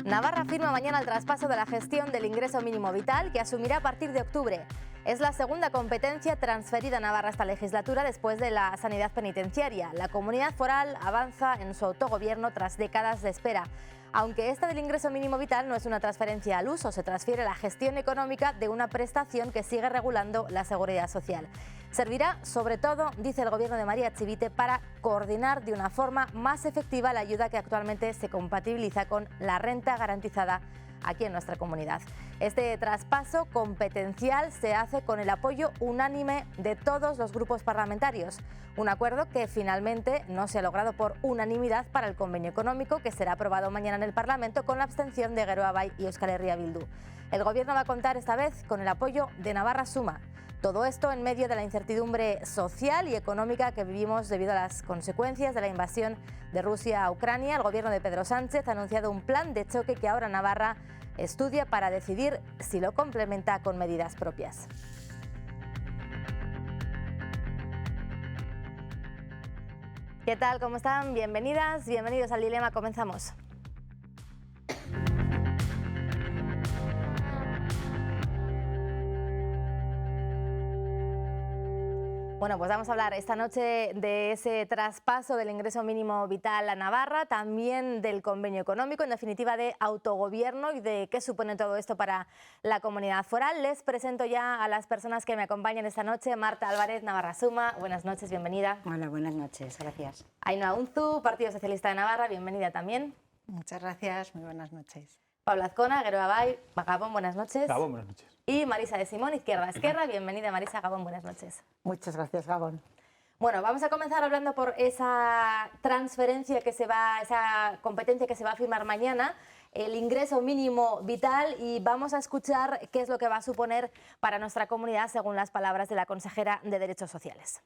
Navarra firma mañana el traspaso de la gestión del ingreso mínimo vital que asumirá a partir de octubre. Es la segunda competencia transferida a Navarra esta legislatura después de la sanidad penitenciaria. La comunidad foral avanza en su autogobierno tras décadas de espera. Aunque esta del ingreso mínimo vital no es una transferencia al uso, se transfiere la gestión económica de una prestación que sigue regulando la seguridad social. Servirá, sobre todo, dice el gobierno de María Chivite, para coordinar de una forma más efectiva la ayuda que actualmente se compatibiliza con la renta garantizada aquí en nuestra comunidad. Este traspaso competencial se hace con el apoyo unánime de todos los grupos parlamentarios, un acuerdo que finalmente no se ha logrado por unanimidad para el convenio económico que será aprobado mañana en el Parlamento con la abstención de Geroa Bai y Euskal Herria Bildu. El gobierno va a contar esta vez con el apoyo de Navarra Suma. Todo esto en medio de la incertidumbre social y económica que vivimos debido a las consecuencias de la invasión de Rusia a Ucrania. El gobierno de Pedro Sánchez ha anunciado un plan de choque que ahora Navarra estudia para decidir si lo complementa con medidas propias. ¿Qué tal? ¿Cómo están? Bienvenidas, bienvenidos al Dilema. Comenzamos. Bueno, pues vamos a hablar esta noche de ese traspaso del ingreso mínimo vital a Navarra, también del convenio económico, en definitiva de autogobierno y de qué supone todo esto para la comunidad foral. Les presento ya a las personas que me acompañan esta noche. Marta Álvarez, Navarra Suma, buenas noches, bienvenida. Hola, buenas noches, gracias. Ainhoa Unzu, Partido Socialista de Navarra, bienvenida también. Muchas gracias, muy buenas noches. Pablo Azcona, Geroa Bai, Gabón, buenas noches. Gabón, buenas noches. Y Marisa de Simón, Izquierda Esquerra, bienvenida Marisa, Gabón, buenas noches. Muchas gracias, Gabón. Bueno, vamos a comenzar hablando por esa transferencia esa competencia que se va a firmar mañana, el ingreso mínimo vital, y vamos a escuchar qué es lo que va a suponer para nuestra comunidad según las palabras de la consejera de Derechos Sociales.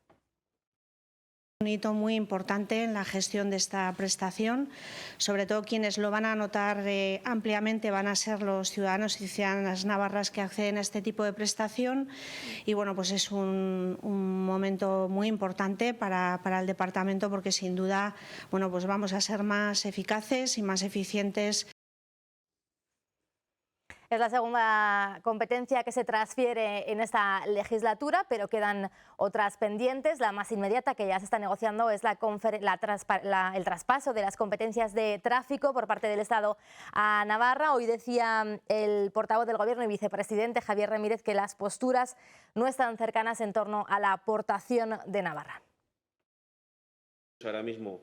Un hito muy importante en la gestión de esta prestación, sobre todo quienes lo van a notar ampliamente van a ser los ciudadanos y ciudadanas navarras que acceden a este tipo de prestación, y bueno, pues es un momento muy importante para el departamento, porque sin duda, bueno, pues vamos a ser más eficaces y más eficientes. Es la segunda competencia que se transfiere en esta legislatura, pero quedan otras pendientes. La más inmediata, que ya se está negociando, es el traspaso de las competencias de tráfico por parte del Estado a Navarra. Hoy decía el portavoz del Gobierno y vicepresidente, Javier Ramírez, que las posturas no están cercanas en torno a la aportación de Navarra. Ahora mismo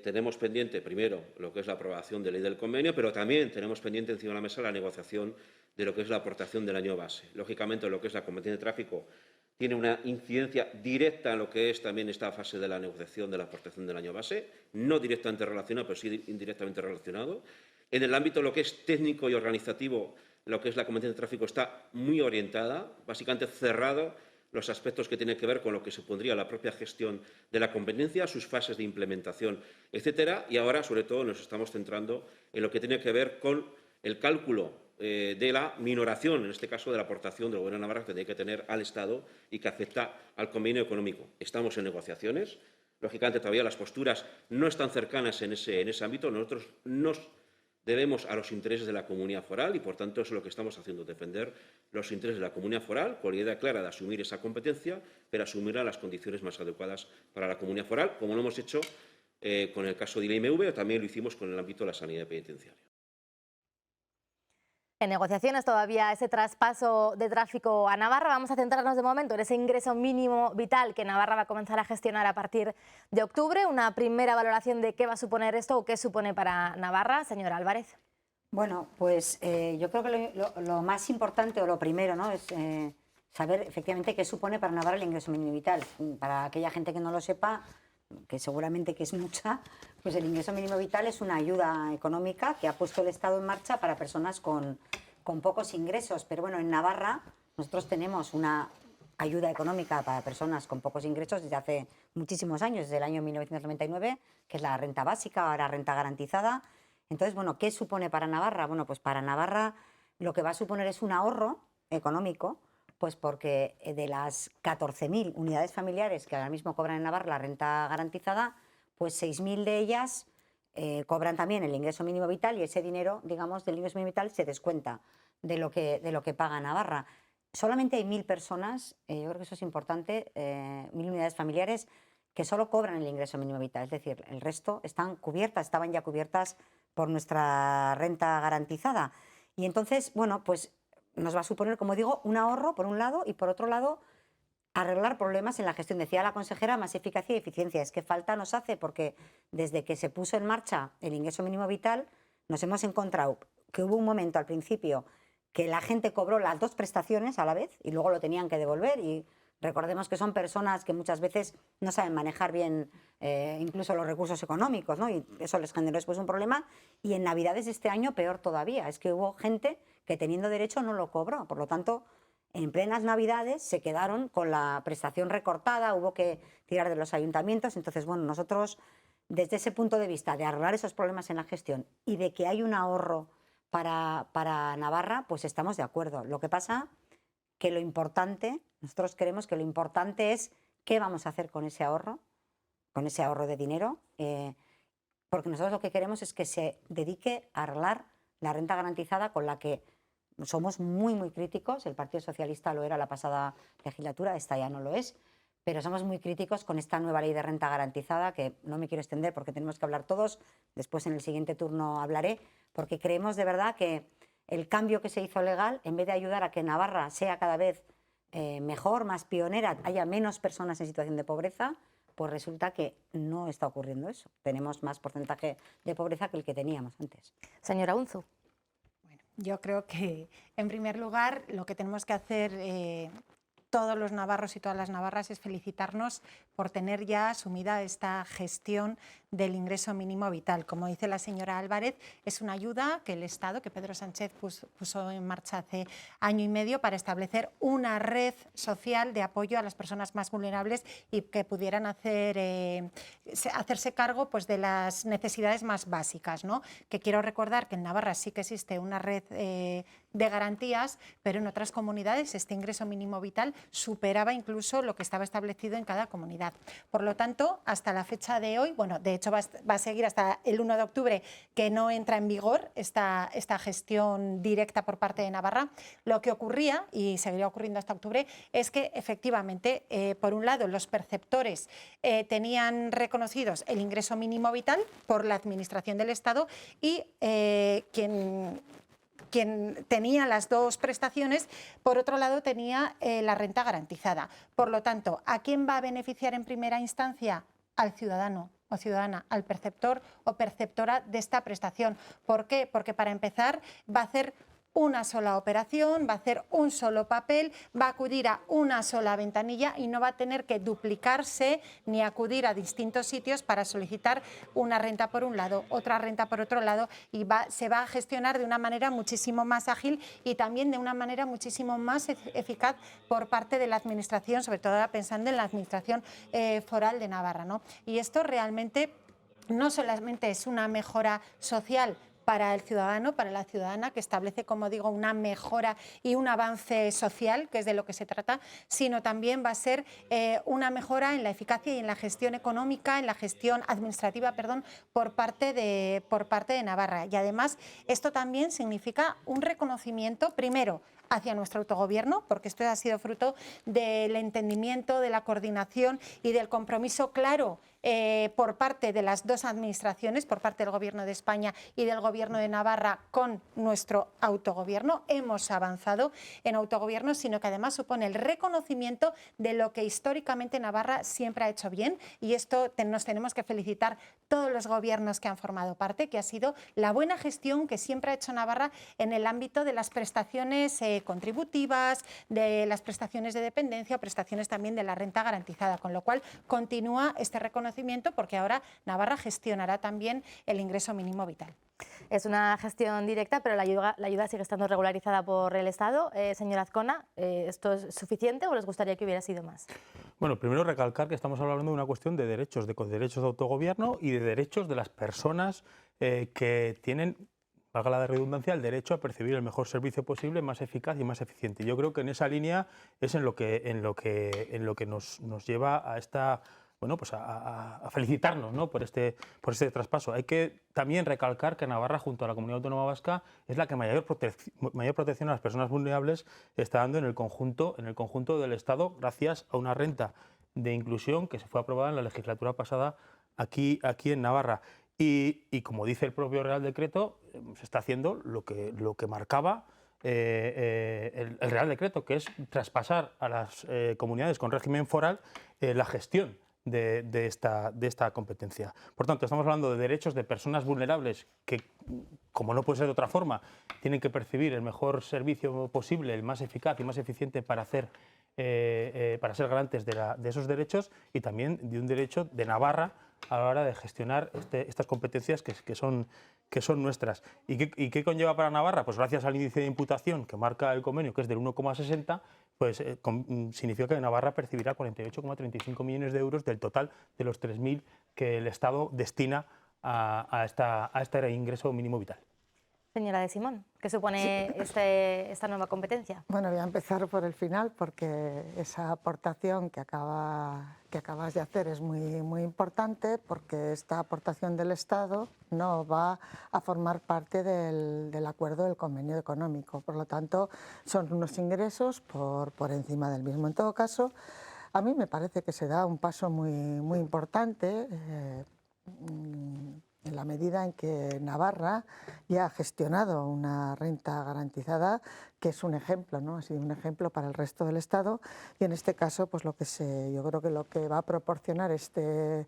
tenemos pendiente, primero, lo que es la aprobación de ley del convenio, pero también tenemos pendiente encima de la mesa la negociación de lo que es la aportación del año base. Lógicamente, lo que es la competencia de tráfico tiene una incidencia directa en lo que es también esta fase de la negociación de la aportación del año base, no directamente relacionado, pero sí indirectamente relacionado. En el ámbito de lo que es técnico y organizativo, lo que es la competencia de tráfico está muy orientada, básicamente cerrada los aspectos que tienen que ver con lo que supondría la propia gestión de la competencia, sus fases de implementación, etcétera. Y ahora, sobre todo, nos estamos centrando en lo que tiene que ver con el cálculo de la minoración, en este caso de la aportación del Gobierno de Navarra que tiene que tener al Estado y que afecta al convenio económico. Estamos en negociaciones. Lógicamente, todavía las posturas no están cercanas en ese ámbito. Nosotros nos debemos a los intereses de la comunidad foral y, por tanto, eso es lo que estamos haciendo, defender los intereses de la comunidad foral con la idea clara de asumir esa competencia, pero asumirla en las condiciones más adecuadas para la comunidad foral, como lo hemos hecho con el caso de la IMV, o también lo hicimos con el ámbito de la sanidad penitenciaria. En negociaciones todavía ese traspaso de tráfico a Navarra. Vamos a centrarnos de momento en ese ingreso mínimo vital que Navarra va a comenzar a gestionar a partir de octubre. Una primera valoración de qué va a suponer esto o qué supone para Navarra. Señora Álvarez. Bueno, pues yo creo que lo más importante o lo primero, ¿no?, es saber efectivamente qué supone para Navarra el ingreso mínimo vital. Para aquella gente que no lo sepa, que seguramente que es mucha, pues el ingreso mínimo vital es una ayuda económica que ha puesto el Estado en marcha para personas con pocos ingresos. Pero bueno, en Navarra nosotros tenemos una ayuda económica para personas con pocos ingresos desde hace muchísimos años, desde el año 1999, que es la renta básica, ahora renta garantizada. Entonces, bueno, ¿qué supone para Navarra? Bueno, pues para Navarra lo que va a suponer es un ahorro económico, pues porque de las 14.000 unidades familiares que ahora mismo cobran en Navarra la renta garantizada, pues 6.000 de ellas cobran también el ingreso mínimo vital y ese dinero, digamos, del ingreso mínimo vital se descuenta de lo que paga Navarra. Solamente hay 1.000 personas, yo creo que eso es importante, 1.000 unidades familiares que solo cobran el ingreso mínimo vital, es decir, el resto estaban ya cubiertas por nuestra renta garantizada. Y entonces, bueno, pues nos va a suponer, como digo, un ahorro por un lado y por otro lado arreglar problemas en la gestión. Decía la consejera, más eficacia y eficiencia. Es que falta nos hace porque desde que se puso en marcha el ingreso mínimo vital nos hemos encontrado que hubo un momento al principio que la gente cobró las 2 prestaciones a la vez y luego lo tenían que devolver, y recordemos que son personas que muchas veces no saben manejar bien incluso los recursos económicos, ¿no? Y eso les generó después un problema. Y en Navidades de este año peor todavía, es que hubo gente que teniendo derecho no lo cobró. Por lo tanto, en plenas Navidades se quedaron con la prestación recortada, hubo que tirar de los ayuntamientos. Entonces, bueno, nosotros desde ese punto de vista de arreglar esos problemas en la gestión y de que hay un ahorro para Navarra, pues estamos de acuerdo. Lo que pasa que lo importante, nosotros creemos que lo importante es qué vamos a hacer con ese ahorro de dinero, porque nosotros lo que queremos es que se dedique a arreglar la renta garantizada, con la que somos muy, muy críticos. El Partido Socialista lo era la pasada legislatura, esta ya no lo es, pero somos muy críticos con esta nueva ley de renta garantizada, que no me quiero extender porque tenemos que hablar todos, después en el siguiente turno hablaré, porque creemos de verdad que el cambio que se hizo legal, en vez de ayudar a que Navarra sea cada vez mejor, más pionera, haya menos personas en situación de pobreza, pues resulta que no está ocurriendo eso. Tenemos más porcentaje de pobreza que el que teníamos antes. Señora Unzu. Bueno, yo creo que, en primer lugar, lo que tenemos que hacer todos los navarros y todas las navarras es felicitarnos por tener ya asumida esta gestión del ingreso mínimo vital. Como dice la señora Álvarez, es una ayuda que el Estado, que Pedro Sánchez puso en marcha hace año y medio para establecer una red social de apoyo a las personas más vulnerables y que pudieran hacerse cargo, pues, de las necesidades más básicas, ¿no? Que quiero recordar que en Navarra sí que existe una red de garantías, pero en otras comunidades este ingreso mínimo vital superaba incluso lo que estaba establecido en cada comunidad. Por lo tanto, hasta la fecha de hoy, bueno, de hecho va a seguir hasta el 1 de octubre, que no entra en vigor esta gestión directa por parte de Navarra. Lo que ocurría, y seguirá ocurriendo hasta octubre, es que efectivamente, por un lado, los perceptores tenían reconocidos el ingreso mínimo vital por la Administración del Estado, y quien tenía las 2 prestaciones, por otro lado, tenía la renta garantizada. Por lo tanto, ¿a quién va a beneficiar en primera instancia? Al ciudadano o ciudadana, al perceptor o perceptora de esta prestación. ¿Por qué? Porque para empezar va a hacer una sola operación, va a hacer un solo papel, va a acudir a una sola ventanilla y no va a tener que duplicarse ni acudir a distintos sitios para solicitar una renta por un lado, otra renta por otro lado, y se va a gestionar de una manera muchísimo más ágil y también de una manera muchísimo más eficaz por parte de la Administración, sobre todo pensando en la Administración foral de Navarra, ¿no? Y esto realmente no solamente es una mejora social para el ciudadano, para la ciudadana, que establece, como digo, una mejora y un avance social, que es de lo que se trata, sino también va a ser una mejora en la eficacia y en la gestión económica, en la gestión administrativa, perdón, por parte de Navarra. Y además esto también significa un reconocimiento, primero, hacia nuestro autogobierno, porque esto ha sido fruto del entendimiento, de la coordinación y del compromiso claro por parte de las 2 administraciones, por parte del Gobierno de España y del Gobierno de Navarra, con nuestro autogobierno. Hemos avanzado en autogobierno, sino que además supone el reconocimiento de lo que históricamente Navarra siempre ha hecho bien, y esto nos tenemos que felicitar todos los gobiernos que han formado parte, que ha sido la buena gestión que siempre ha hecho Navarra en el ámbito de las prestaciones contributivas, de las prestaciones de dependencia o prestaciones también de la renta garantizada, con lo cual continúa este reconocimiento, porque ahora Navarra gestionará también el ingreso mínimo vital. Es una gestión directa, pero la ayuda sigue estando regularizada por el Estado. Señora Azcona, ¿esto es suficiente o les gustaría que hubiera sido más? Bueno, primero recalcar que estamos hablando de una cuestión de derechos de autogobierno y de derechos de las personas que tienen, valga la redundancia, el derecho a percibir el mejor servicio posible, más eficaz y más eficiente. Yo creo que en esa línea es en lo que nos lleva a esta bueno, pues a felicitarnos, ¿no?, por este traspaso. Hay que también recalcar que Navarra, junto a la Comunidad Autónoma Vasca, es la que mayor protección a las personas vulnerables está dando en el conjunto del Estado, gracias a una renta de inclusión que se fue aprobada en la legislatura pasada aquí en Navarra. Y como dice el propio Real Decreto, se está haciendo lo que marcaba el Real Decreto, que es traspasar a las comunidades con régimen foral la gestión de esta competencia. Por tanto, estamos hablando de derechos de personas vulnerables que, como no puede ser de otra forma, tienen que percibir el mejor servicio posible, el más eficaz y más eficiente para ser garantes de esos derechos, y también de un derecho de Navarra a la hora de gestionar estas competencias que son nuestras. ¿Y qué conlleva para Navarra? Pues gracias al índice de imputación que marca el convenio, que es del 1,60, pues significa que Navarra percibirá 48,35 millones de euros del total de los 3.000 que el Estado destina a este ingreso mínimo vital. Señora de Simón, ¿qué supone esta nueva competencia? Bueno, voy a empezar por el final, porque esa aportación que acabas de hacer es muy importante, porque esta aportación del Estado no va a formar parte del acuerdo del convenio económico. Por lo tanto, son unos ingresos por encima del mismo. En todo caso, a mí me parece que se da un paso muy importante en la medida en que Navarra ya ha gestionado una renta garantizada que es un ejemplo, ¿no? Ha sido un ejemplo para el resto del Estado, y en este caso, pues yo creo que lo que va a proporcionar este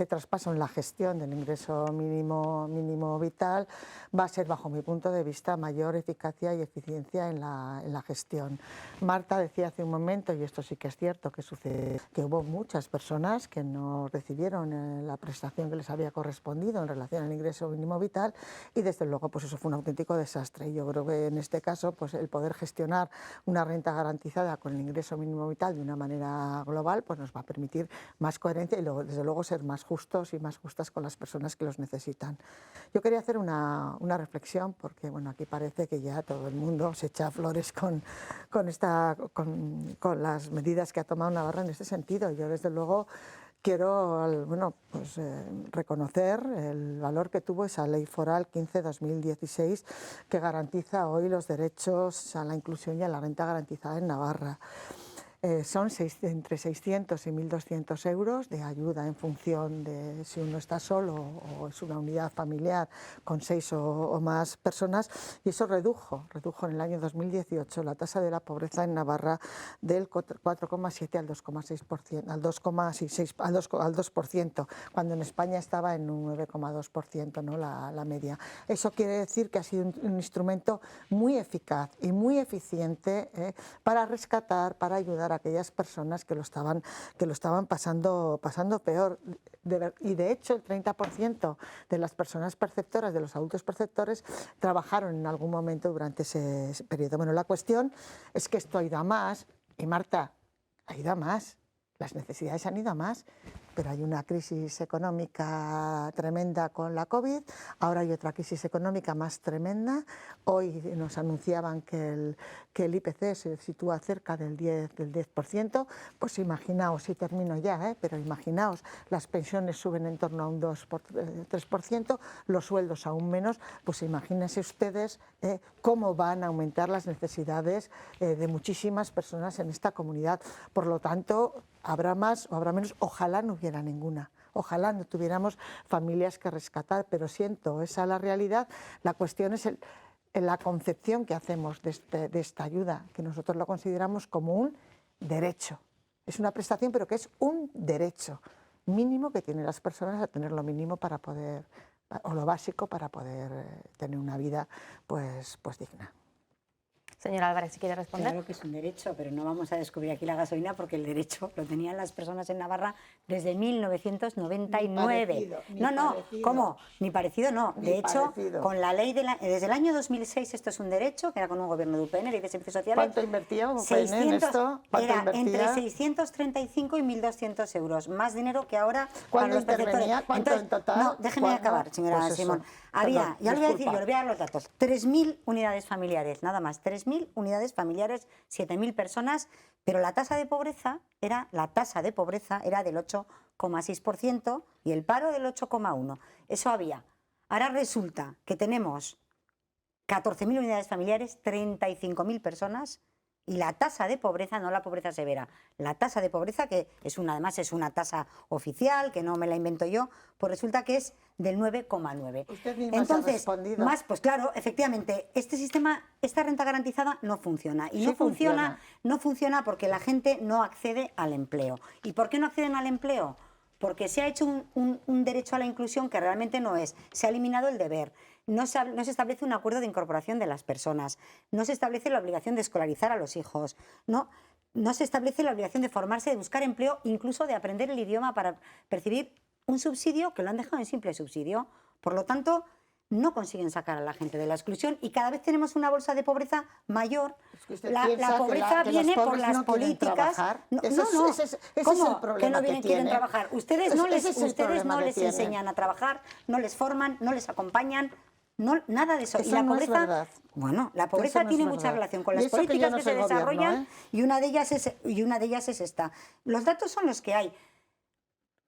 traspaso en la gestión del ingreso mínimo vital va a ser, bajo mi punto de vista, mayor eficacia y eficiencia en la gestión. Marta decía hace un momento, y esto sí que es cierto, que hubo muchas personas que no recibieron la prestación que les había correspondido en relación al ingreso mínimo vital, y desde luego pues eso fue un auténtico desastre. Y yo creo que en este caso pues el poder gestionar una renta garantizada con el ingreso mínimo vital de una manera global pues nos va a permitir más coherencia y luego, desde luego, ser más justos y más justas con las personas que los necesitan. Yo quería hacer una reflexión, porque bueno, aquí parece que ya todo el mundo se echa flores con las medidas que ha tomado Navarra en este sentido. Yo desde luego quiero reconocer el valor que tuvo esa Ley Foral 15/2016, que garantiza hoy los derechos a la inclusión y a la renta garantizada en Navarra. Son entre 600 y 1.200 euros de ayuda en función de si uno está solo o es una unidad familiar con 6 o más personas, y eso redujo en el año 2018 la tasa de la pobreza en Navarra del 4,7 al 2%, cuando en España estaba en un 9,2%, ¿no? la media. Eso quiere decir que ha sido un instrumento muy eficaz y muy eficiente para rescatar, para ayudar a aquellas personas que lo estaban pasando peor. Y de hecho el 30% de las personas perceptoras, de los adultos perceptores, trabajaron en algún momento durante ese periodo. Bueno, la cuestión es que esto ha ido a más, y Marta, ha ido a más, las necesidades han ido a más, pero hay una crisis económica tremenda con la COVID, ahora hay otra crisis económica más tremenda. Hoy nos anunciaban que el IPC se sitúa cerca del 10%, pues imaginaos, y termino ya, pero imaginaos, las pensiones suben en torno a un 3%, los sueldos aún menos, pues imagínense ustedes cómo van a aumentar las necesidades de muchísimas personas en esta comunidad. Por lo tanto, habrá más o habrá menos, ojalá no hubiera ninguna, ojalá no tuviéramos familias que rescatar, pero siento, esa es la realidad. La cuestión es la concepción que hacemos de esta ayuda, que nosotros lo consideramos como un derecho. Es una prestación, pero que es un derecho mínimo que tienen las personas, a tener lo mínimo para poder, o lo básico para poder tener una vida pues digna. Señora Álvarez, si quiere responder. Claro que es un derecho, pero no vamos a descubrir aquí la gasolina, porque el derecho lo tenían las personas en Navarra desde 1999. ¿Cómo? Ni parecido no. De hecho, con la ley desde el año 2006 esto es un derecho, que era con un gobierno de UPN, Ley de Servicios Sociales. ¿Cuánto invertía UPN en esto? Era entre 635 y 1.200 euros, más dinero que ahora para los perceptores. ¿Cuánto en total? No, déjeme acabar, señora pues Simón. Perdón, ya lo voy a decir, yo le voy a dar los datos. 3.000 unidades familiares, nada más. 3.000 unidades familiares, 7.000 personas, pero la tasa de pobreza era del 8,8%. 10,6% y el paro del 8,1%. Eso había. Ahora resulta que tenemos 14.000 unidades familiares, 35.000 personas y la tasa de pobreza, no la pobreza severa, la tasa de pobreza, que además es una tasa oficial, que no me la invento yo, pues resulta que es del 9,9%. Usted misma Entonces, se ha respondido. pues claro, efectivamente, este sistema, esta renta garantizada no funciona. Y Sí no funciona porque la gente no accede al empleo. ¿Y por qué no acceden al empleo? Porque se ha hecho un derecho a la inclusión que realmente no es. Se ha eliminado el deber. No se establece un acuerdo de incorporación de las personas. No se establece la obligación de escolarizar a los hijos. No se establece la obligación de formarse, de buscar empleo, incluso de aprender el idioma para percibir un subsidio que lo han dejado en simple subsidio. Por lo tanto, no consiguen sacar a la gente de la exclusión y cada vez tenemos una bolsa de pobreza mayor. Es que usted La piensa pobreza que viene los por pobres las no quieren políticas. trabajar. No, Ese es el ¿Cómo problema que no que quieren tienen. trabajar? Ustedes no Ese es el les problema que tienen. enseñan a trabajar, no les forman, no les acompañan. No, nada de eso. Eso y la no es pobreza, verdad. bueno, la Eso pobreza no es tiene verdad. mucha relación con Y las eso que políticas yo no que soy se gobierno, desarrollan ¿eh? y una de ellas es esta. Los datos son los que hay.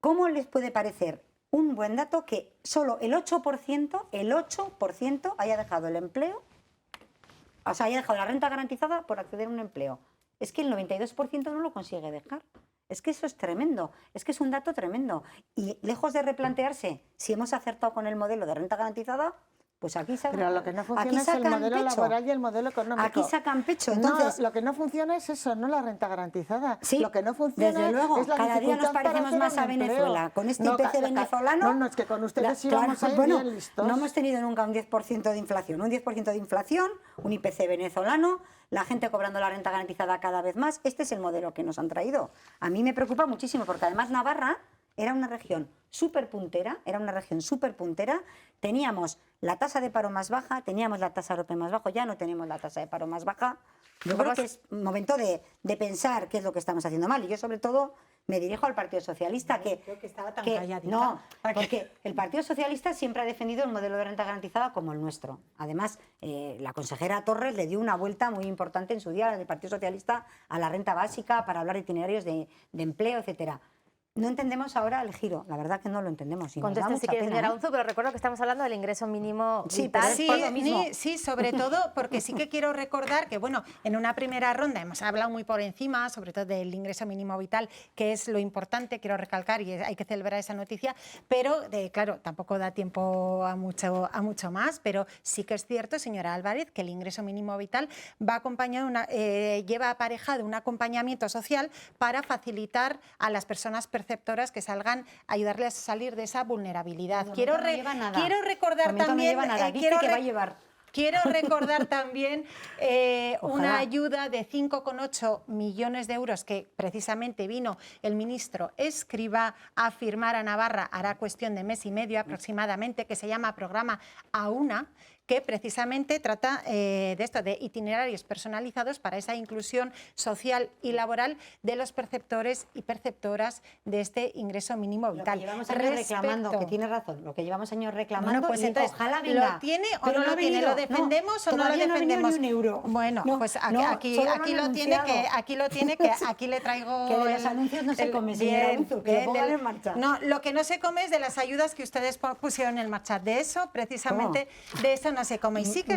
¿Cómo les puede parecer un buen dato que solo el 8% haya dejado el empleo, o sea, haya dejado la renta garantizada por acceder a un empleo? Es que el 92% no lo consigue dejar. Es que eso es tremendo, es que es un dato tremendo. Y lejos de replantearse si hemos acertado con el modelo de renta garantizada, pues aquí sacan, Pero lo que no funciona aquí es el sacan modelo pecho. laboral y el modelo económico. Aquí sacan pecho. No, Entonces, lo que no funciona es eso, no la renta garantizada. sí, lo que no funciona desde luego, es la cada día nos dificultad para parecemos hacer más un a empleo. Venezuela. Con este No, IPC venezolano... No, es que con ustedes íbamos a ir bueno, bien listos. no hemos tenido nunca un 10% de inflación. Un 10% de inflación, un IPC venezolano, la gente cobrando la renta garantizada cada vez más. Este es el modelo que nos han traído. A mí me preocupa muchísimo porque además Navarra era una región súper puntera, teníamos la tasa de paro más baja, teníamos la tasa europea más baja, ya no tenemos la tasa de paro más baja. Yo creo que es momento de pensar qué es lo que estamos haciendo mal y yo sobre todo me dirijo al Partido Socialista Creo que estaba tan calladita. no, porque el Partido Socialista siempre ha defendido el modelo de renta garantizada como el nuestro. Además, la consejera Torres le dio una vuelta muy importante en su día del Partido Socialista a la renta básica para hablar de itinerarios de empleo, etcétera. No entendemos ahora el giro, la verdad que no lo entendemos. Y nos da Conteste si mucha quiere, pena, señora ¿eh? Unzu, pero recuerdo que estamos hablando del ingreso mínimo Sí, vital. pero es por lo mismo. Sí, sobre todo porque sí que quiero recordar que, bueno, en una primera ronda hemos hablado muy por encima, sobre todo del ingreso mínimo vital, que es lo importante, quiero recalcar, y hay que celebrar esa noticia, pero, claro, tampoco da tiempo a mucho más, pero sí que es cierto, señora Álvarez, que el ingreso mínimo vital va acompañado, lleva aparejado un acompañamiento social para facilitar a las personas perceptoras que salgan, ayudarles a salir de esa vulnerabilidad. Quiero recordar también... Quiero recordar también una ayuda de 5,8 millones de euros que precisamente vino el ministro Escrivá a firmar a Navarra, hará cuestión de mes y medio aproximadamente, que se llama Programa AUNA, que precisamente trata de esto, de itinerarios personalizados para esa inclusión social y laboral de los perceptores y perceptoras de este ingreso mínimo vital. Lo que llevamos años reclamando, que tiene razón, lo que llevamos años reclamando, bueno, pues y entonces, ojalá venga. ¿lo tiene o Pero no lo tiene? ¿Lo defendemos o no lo todavía defendemos? No ha venido ni un euro. Bueno, No, pues no, aquí solo lo tiene, que aquí le traigo... Que de los anuncios no se come, señora Unzu, que lo pongan en marcha. No, lo que no se come es de las ayudas que ustedes pusieron en marcha. De eso, precisamente, de eso no se come. Y sí que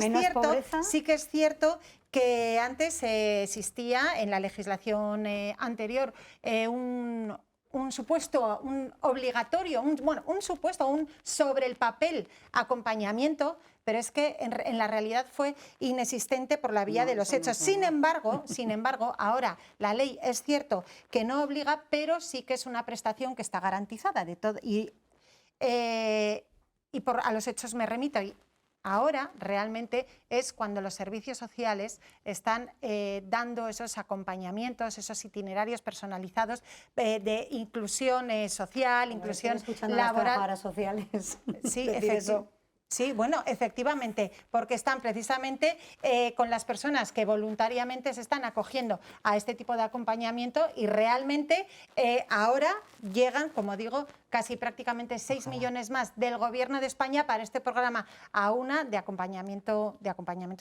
es cierto que antes existía en la legislación anterior un supuesto, un obligatorio, un supuesto, un sobre el papel acompañamiento, pero es que en la realidad fue inexistente por la vía de los hechos. Sin embargo, ahora la ley es cierto que no obliga, pero sí que es una prestación que está garantizada de todo. Y a los hechos me remito. Y ahora realmente es cuando los servicios sociales están dando esos acompañamientos, esos itinerarios personalizados de inclusión social, inclusión laboral. Las sociales. Sí, sí, bueno, efectivamente, porque están precisamente con las personas que voluntariamente se están acogiendo a este tipo de acompañamiento y realmente ahora llegan, como digo, casi prácticamente 6 millones más del Gobierno de España para este programa AUNA de acompañamiento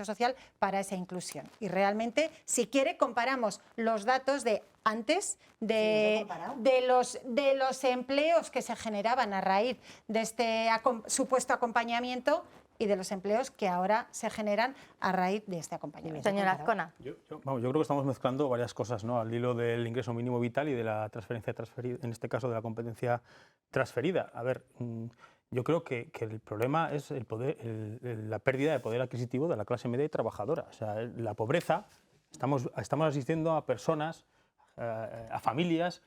social para esa inclusión. Y realmente, si quiere, comparamos los datos de antes de los empleos que se generaban a raíz de este supuesto acompañamiento y de los empleos que ahora se generan a raíz de este acompañamiento. Señora Azcona. Yo creo que estamos mezclando varias cosas, ¿no? Al hilo del ingreso mínimo vital y de la transferencia transferida, en este caso de la competencia transferida. A ver, yo creo que el problema es la pérdida de poder adquisitivo de la clase media y trabajadora. O sea, la pobreza, estamos asistiendo a personas, a familias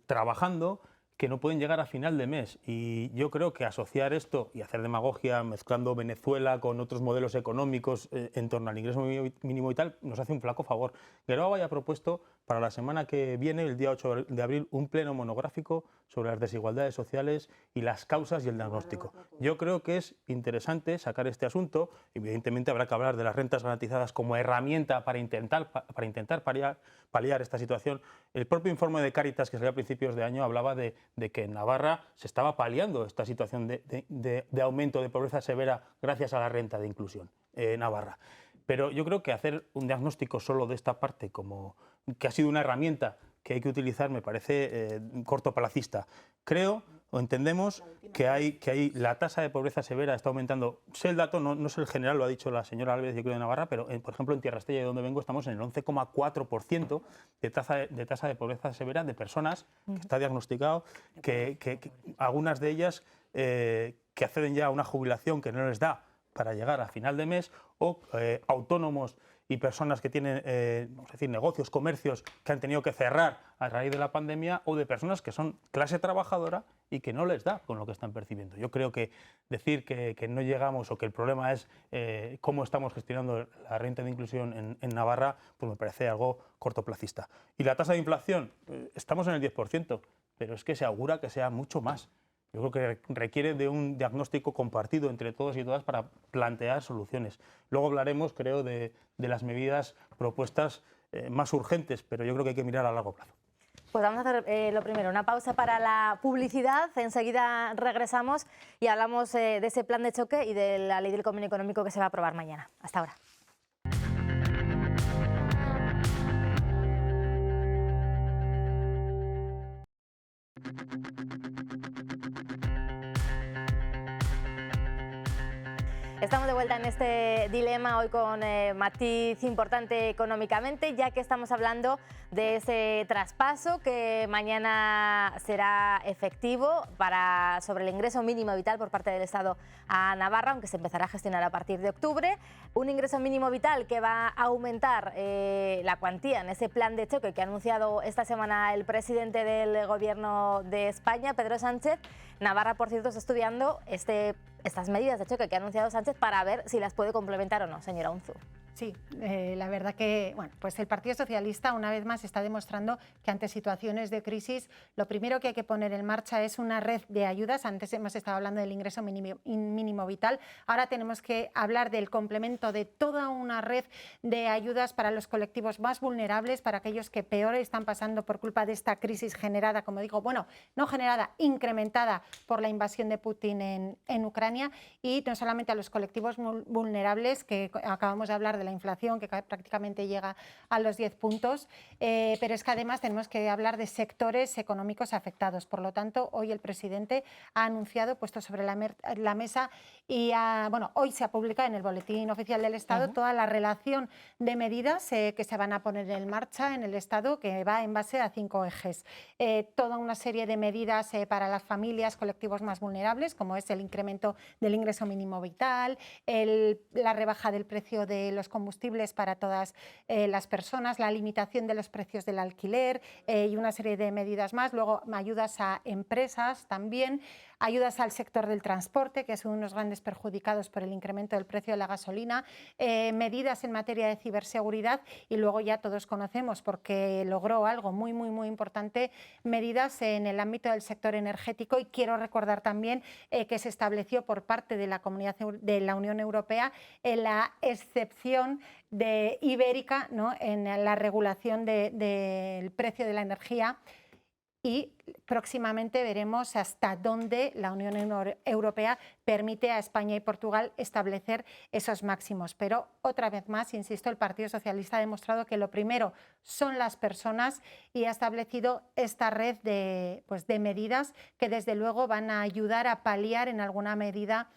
trabajando que no pueden llegar a final de mes, y yo creo que asociar esto y hacer demagogia mezclando Venezuela con otros modelos económicos en torno al ingreso mínimo vital nos hace un flaco favor. Geroa haya propuesto para la semana que viene, el día 8 de abril, un pleno monográfico sobre las desigualdades sociales y las causas y el diagnóstico. Yo creo que es interesante sacar este asunto. Evidentemente habrá que hablar de las rentas garantizadas como herramienta para intentar paliar esta situación. El propio informe de Cáritas, que salió a principios de año, hablaba de que en Navarra se estaba paliando esta situación de aumento de pobreza severa gracias a la renta de inclusión Navarra. Pero yo creo que hacer un diagnóstico solo de esta parte, como que ha sido una herramienta que hay que utilizar, me parece cortoplacista. Creo o entendemos que la tasa de pobreza severa está aumentando. Sé el dato, no sé el general, lo ha dicho la señora Álvarez, yo creo, de Navarra, pero por ejemplo en Tierra Estella, de donde vengo, estamos en el 11,4% de tasa de pobreza severa de personas que está diagnosticado, que algunas de ellas que acceden ya a una jubilación que no les da para llegar a final de mes, o autónomos y personas que tienen vamos a decir, negocios, comercios que han tenido que cerrar a raíz de la pandemia, o de personas que son clase trabajadora y que no les da con lo que están percibiendo. Yo creo que decir que no llegamos o que el problema es cómo estamos gestionando la renta de inclusión en Navarra, pues me parece algo cortoplacista. Y la tasa de inflación, estamos en el 10%, pero es que se augura que sea mucho más. Yo creo que requiere de un diagnóstico compartido entre todos y todas para plantear soluciones. Luego hablaremos, creo, de las medidas propuestas más urgentes, pero yo creo que hay que mirar a largo plazo. Pues vamos a hacer lo primero, una pausa para la publicidad. Enseguida regresamos y hablamos de ese plan de choque y de la ley del convenio económico que se va a aprobar mañana. Hasta ahora. Estamos de vuelta en este dilema hoy con matiz importante económicamente, ya que estamos hablando de ese traspaso que mañana será efectivo sobre el ingreso mínimo vital por parte del Estado a Navarra, aunque se empezará a gestionar a partir de octubre. Un ingreso mínimo vital que va a aumentar la cuantía en ese plan de choque que ha anunciado esta semana el presidente del Gobierno de España, Pedro Sánchez. Navarra, por cierto, está estudiando estas medidas de choque que ha anunciado Sánchez para ver si las puede complementar o no, señora Unzu. Sí, la verdad que pues el Partido Socialista una vez más está demostrando que ante situaciones de crisis lo primero que hay que poner en marcha es una red de ayudas. Antes hemos estado hablando del ingreso mínimo vital, ahora tenemos que hablar del complemento de toda una red de ayudas para los colectivos más vulnerables, para aquellos que peor están pasando por culpa de esta crisis generada, como digo, no generada, incrementada por la invasión de Putin en Ucrania, y no solamente a los colectivos vulnerables, que acabamos de hablar de la inflación que prácticamente llega a los 10 puntos, pero es que además tenemos que hablar de sectores económicos afectados. Por lo tanto, hoy el presidente ha anunciado, puesto sobre la mesa, y hoy se ha publicado en el Boletín Oficial del Estado toda la relación de medidas que se van a poner en marcha en el Estado, que va en base a 5 ejes. Toda una serie de medidas para las familias, colectivos más vulnerables, como es el incremento del ingreso mínimo vital, la rebaja del precio de los combustibles para todas las personas, la limitación de los precios del alquiler y una serie de medidas más. Luego, ayudas a empresas también, ayudas al sector del transporte, que es uno de los grandes perjudicados por el incremento del precio de la gasolina, medidas en materia de ciberseguridad, y luego ya todos conocemos, porque logró algo muy, muy, muy importante, medidas en el ámbito del sector energético. Y quiero recordar también que se estableció por parte de la Unión Europea la excepción ibérica, ¿no?, en la regulación del precio de la energía, y próximamente veremos hasta dónde la Unión Europea permite a España y Portugal establecer esos máximos. Pero otra vez más, insisto, el Partido Socialista ha demostrado que lo primero son las personas y ha establecido esta red de medidas que desde luego van a ayudar a paliar en alguna medida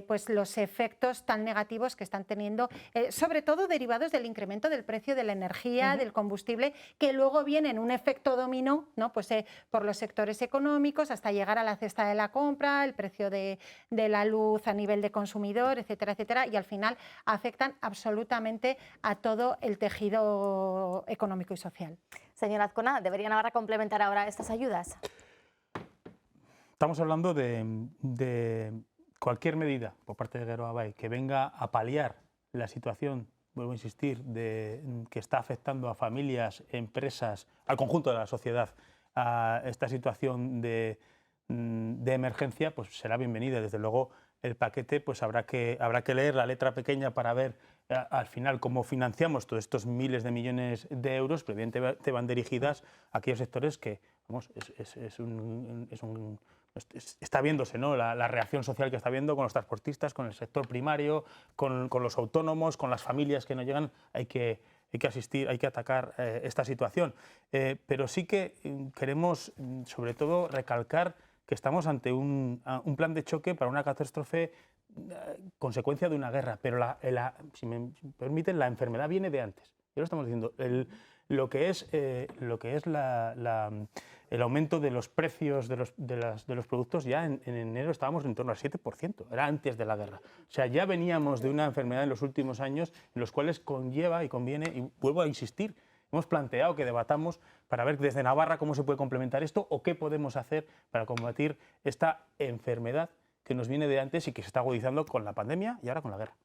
pues los efectos tan negativos que están teniendo, sobre todo derivados del incremento del precio de la energía, del combustible, que luego viene en un efecto dominó, ¿no? Pues, por los sectores económicos hasta llegar a la cesta de la compra, el precio de la luz a nivel de consumidor, etcétera, etcétera, y al final afectan absolutamente a todo el tejido económico y social. Señora Azcona, ¿debería Navarra complementar ahora estas ayudas? Estamos hablando de cualquier medida por parte de Geroa Bai que venga a paliar la situación, vuelvo a insistir, que está afectando a familias, empresas, al conjunto de la sociedad, a esta situación de emergencia, pues será bienvenida. Desde luego, el paquete pues habrá que leer la letra pequeña para ver al final cómo financiamos todos estos miles de millones de euros, pero evidentemente van dirigidas a aquellos sectores que, vamos, está viéndose, ¿no? La reacción social que está viendo con los transportistas, con el sector primario, con los autónomos, con las familias que no llegan. Hay que asistir, hay que atacar esta situación. Pero sí que queremos, sobre todo, recalcar que estamos ante un plan de choque para una catástrofe consecuencia de una guerra. Pero, si me permiten, la enfermedad viene de antes. Ya lo estamos diciendo. Lo que es el aumento de los precios de los productos, ya en enero estábamos en torno al 7%, era antes de la guerra. O sea, ya veníamos de una enfermedad en los últimos años en los cuales conlleva y conviene, y vuelvo a insistir, hemos planteado que debatamos para ver desde Navarra cómo se puede complementar esto o qué podemos hacer para combatir esta enfermedad que nos viene de antes y que se está agudizando con la pandemia y ahora con la guerra.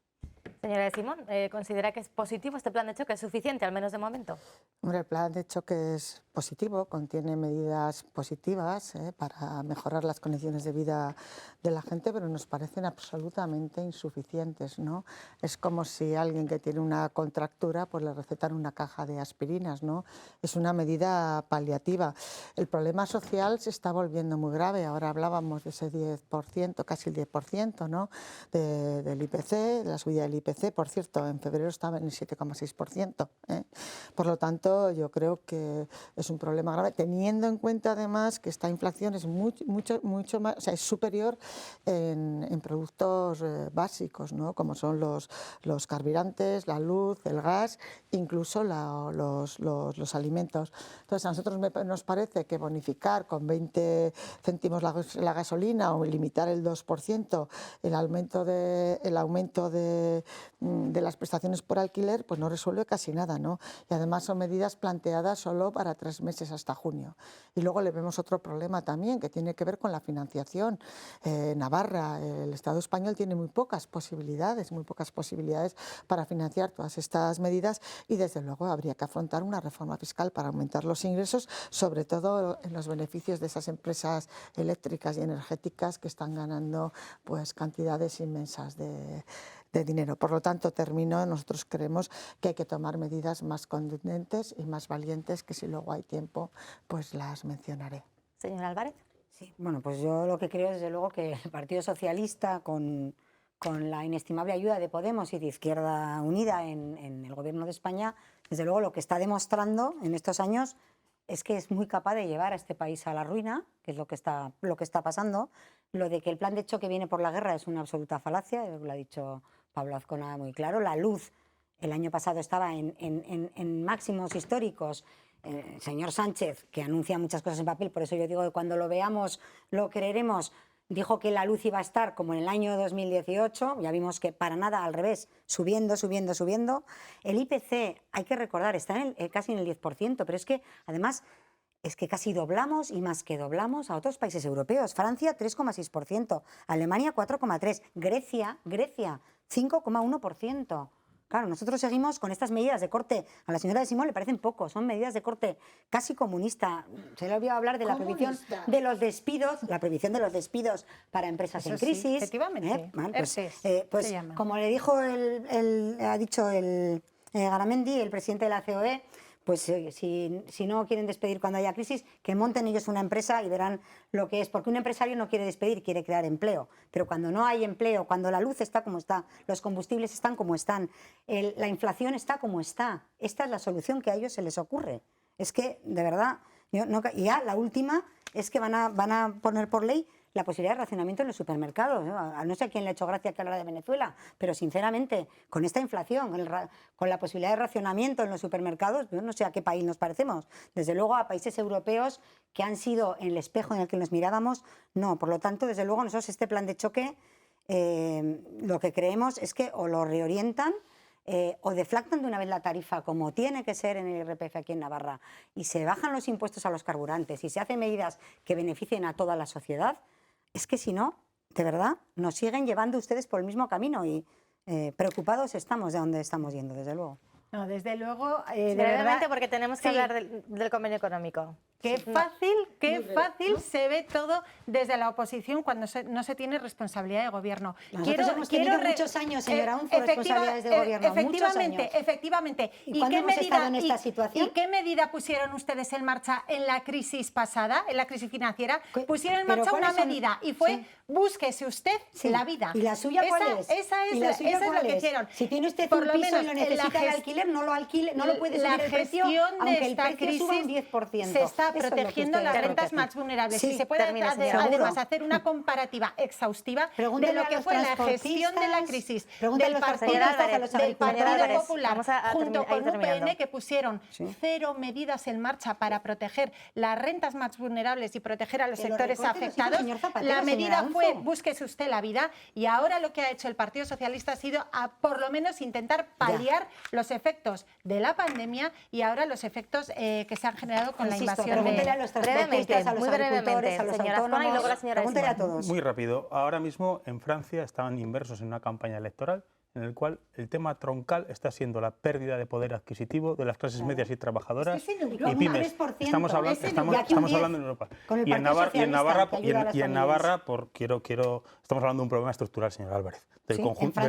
Señora de Simón, ¿considera que es positivo este plan de choque? ¿Es suficiente, al menos de momento? Hombre, el plan de choque es positivo, contiene medidas positivas para mejorar las condiciones de vida de la gente, pero nos parecen absolutamente insuficientes, ¿no? Es como si alguien que tiene una contractura pues le recetan una caja de aspirinas, ¿no? Es una medida paliativa. El problema social se está volviendo muy grave. Ahora hablábamos de ese 10%, casi el 10%, ¿no? Del IPC, de la subida del IPC. Por cierto, en febrero estaba en el 7,6%. Por lo tanto, yo creo que es un problema grave, teniendo en cuenta además que esta inflación es mucho más, o sea, es superior en productos básicos, ¿no? Como son los carburantes, la luz, el gas, incluso los alimentos. Entonces, a nosotros nos parece que bonificar con 20 céntimos la gasolina o limitar el 2% el aumento de las prestaciones por alquiler, pues no resuelve casi nada, ¿no? Y además son medidas planteadas solo para 3 meses hasta junio. Y luego le vemos otro problema también que tiene que ver con la financiación. Navarra, el Estado español tiene muy pocas posibilidades para financiar todas estas medidas y desde luego habría que afrontar una reforma fiscal para aumentar los ingresos, sobre todo en los beneficios de esas empresas eléctricas y energéticas que están ganando pues cantidades inmensas de dinero. Por lo tanto, nosotros creemos que hay que tomar medidas más contundentes y más valientes, que si luego hay tiempo, pues las mencionaré. Señora Álvarez. Sí, bueno, pues yo lo que creo desde luego que el Partido Socialista, con la inestimable ayuda de Podemos y de Izquierda Unida en el Gobierno de España, desde luego lo que está demostrando en estos años es que es muy capaz de llevar a este país a la ruina, que es lo que está pasando. Lo de que el plan de choque viene por la guerra es una absoluta falacia, lo ha dicho Pablo Azcona muy claro. La luz el año pasado estaba en máximos históricos. El señor Sánchez, que anuncia muchas cosas en papel, por eso yo digo que cuando lo veamos lo creeremos, dijo que la luz iba a estar como en el año 2018, ya vimos que para nada, al revés, subiendo. El IPC, hay que recordar, está casi en el 10%, pero es que además es que casi doblamos y más que doblamos a otros países europeos. Francia 3,6%, Alemania 4,3%, Grecia 5,1%. Claro, nosotros seguimos con estas medidas de corte. A la señora de Simón le parecen poco, son medidas de corte casi comunista. Se le ha olvidado hablar de la prohibición de los despidos, para empresas en crisis. Sí, efectivamente. Pues como le dijo ha dicho el Garamendi, el presidente de la COE, pues si no quieren despedir cuando haya crisis, que monten ellos una empresa y verán lo que es, porque un empresario no quiere despedir, quiere crear empleo, pero cuando no hay empleo, cuando la luz está como está, los combustibles están como están, la inflación está como está, esta es la solución que a ellos se les ocurre. Es que, de verdad, y ya la última es que van a poner por ley la posibilidad de racionamiento en los supermercados. No sé a quién le ha hecho gracia que hablara de Venezuela, pero sinceramente, con esta inflación, con la posibilidad de racionamiento en los supermercados, yo no sé a qué país nos parecemos. Desde luego a países europeos que han sido el espejo en el que nos mirábamos, no. Por lo tanto, desde luego nosotros este plan de choque, lo que creemos es que o lo reorientan o deflactan de una vez la tarifa como tiene que ser en el IRPF aquí en Navarra y se bajan los impuestos a los carburantes y se hacen medidas que beneficien a toda la sociedad. Es que si no, de verdad, nos siguen llevando ustedes por el mismo camino y preocupados estamos de dónde estamos yendo, desde luego. No, desde luego, de Brevemente, verdad, porque tenemos que hablar del convenio económico. qué fácil se ve todo desde la oposición cuando no se tiene responsabilidad de gobierno. Nosotros hemos tenido muchos años, señora Unzu, responsabilidades de gobierno, muchos años. Efectivamente. ¿Y cuándo hemos estado en esta situación? ¿Y qué medida pusieron ustedes en marcha en la crisis pasada, en la crisis financiera? Pusieron en marcha una medida y fue búsquese usted la vida. ¿Y la suya cuál es? Esa es lo que hicieron. Si tiene usted Por un lo piso menos y lo necesita de alquiler, no lo alquile, no lo puede subir el precio, aunque el precio suba un 10%. Se está protegiendo las rentas más vulnerables. Sí, y se puede además hacer una comparativa exhaustiva de lo que fue la gestión de la crisis del Partido Popular junto con UPN, que pusieron 0 medidas en marcha para proteger las rentas más vulnerables y proteger a los sectores afectados. La medida fue búsquese usted la vida, y ahora lo que ha hecho el Partido Socialista ha sido por lo menos intentar paliar los efectos de la pandemia y ahora los efectos que se han generado con la invasión de... Brevemente, a los muy agricultores, brevemente, a los señora autónomos. Azcona, y luego la señora Pregúntele a Simón. todos. Muy rápido. Ahora mismo en Francia están inmersos en una campaña electoral en el cual el tema troncal está siendo la pérdida de poder adquisitivo de las clases medias y trabajadoras y pymes. Estamos hablando en Europa. Y en Navarra, estamos hablando de un problema estructural, señor Álvarez, del conjunto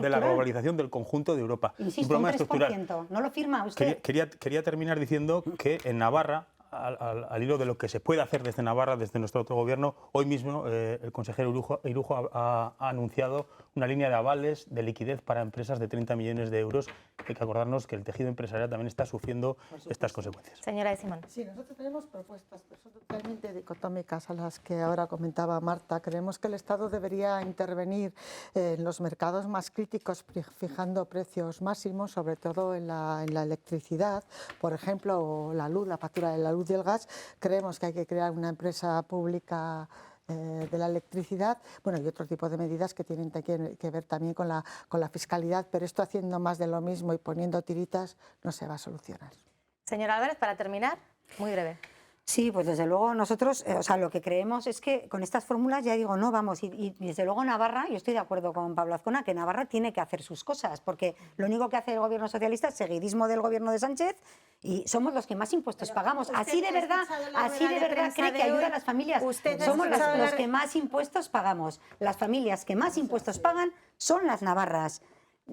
de la globalización del conjunto de Europa. Insisto, un problema un 3%. estructural. ¿No lo firma usted? Quería terminar diciendo que en Navarra, al hilo de lo que se puede hacer desde Navarra, desde nuestro autogobierno, hoy mismo el consejero Irujo ha anunciado una línea de avales de liquidez para empresas de 30 millones de euros. Hay que acordarnos que el tejido empresarial también está sufriendo estas consecuencias. Señora Simón. Sí, nosotros tenemos propuestas, pero son totalmente dicotómicas a las que ahora comentaba Marta. Creemos que el Estado debería intervenir en los mercados más críticos, fijando precios máximos, sobre todo en la electricidad, por ejemplo, o la luz, la factura de la luz y el gas. Creemos que hay que crear una empresa pública de la electricidad, bueno, y otro tipo de medidas que tienen que ver también con la fiscalidad, pero esto haciendo más de lo mismo y poniendo tiritas no se va a solucionar. Señora Álvarez, para terminar, muy breve. Sí, pues desde luego nosotros, lo que creemos es que con estas fórmulas, ya digo, no vamos, y desde luego Navarra, yo estoy de acuerdo con Pablo Azcona, que Navarra tiene que hacer sus cosas, porque lo único que hace el gobierno socialista es seguidismo del gobierno de Sánchez y somos los que más impuestos pagamos. Así de verdad cree que ayuda a las familias. Somos los que más impuestos pagamos. Las familias que más impuestos pagan son las navarras.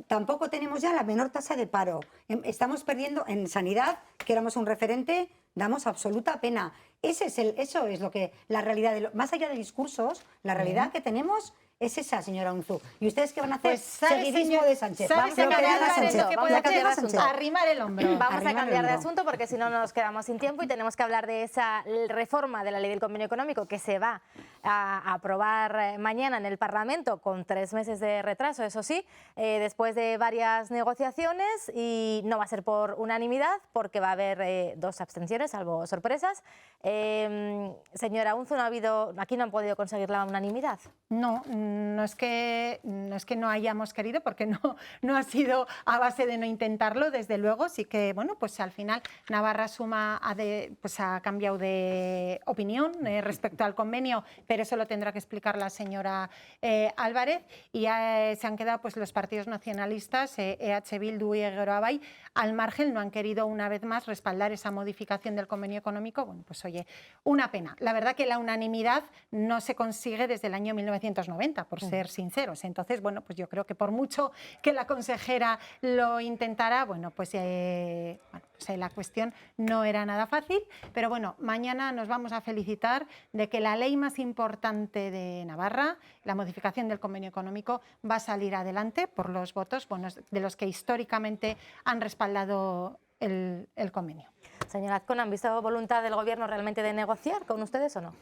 Tampoco tenemos ya la menor tasa de paro. Estamos perdiendo en sanidad, que éramos un referente, damos absoluta pena. Eso es lo que la realidad, más allá de discursos, la realidad que tenemos es esa, señora Unzu. ¿Y ustedes qué van a hacer? Pues seguidismo de Sánchez. Vamos a cambiar de asunto. Arrimar el hombro. Vamos a cambiar de asunto porque si no nos quedamos sin tiempo y tenemos que hablar de esa reforma de la ley del convenio económico que se va a aprobar mañana en el Parlamento con 3 meses de retraso, eso sí, después de varias negociaciones, y no va a ser por unanimidad porque va a haber 2 abstenciones, salvo sorpresas. Señora Unzu, aquí no han podido conseguir la unanimidad. No es que no hayamos querido, porque no ha sido a base de no intentarlo, desde luego. Sí que, bueno, pues al final Navarra Suma ha cambiado de opinión respecto al convenio, pero pero eso lo tendrá que explicar la señora Álvarez. Y se han quedado pues los partidos nacionalistas, EH Bildu y Geroa al margen, no han querido una vez más respaldar esa modificación del convenio económico. Bueno, pues oye, una pena. La verdad que la unanimidad no se consigue desde el año 1990, por ser sinceros. Entonces, bueno, pues yo creo que por mucho que la consejera lo intentara, bueno, pues la cuestión no era nada fácil. Pero bueno, mañana nos vamos a felicitar de que la ley más importante de Navarra, la modificación del convenio económico, va a salir adelante por los votos de los que históricamente han respaldado el convenio. Señora Azcón, ¿han visto voluntad del Gobierno realmente de negociar con ustedes o no?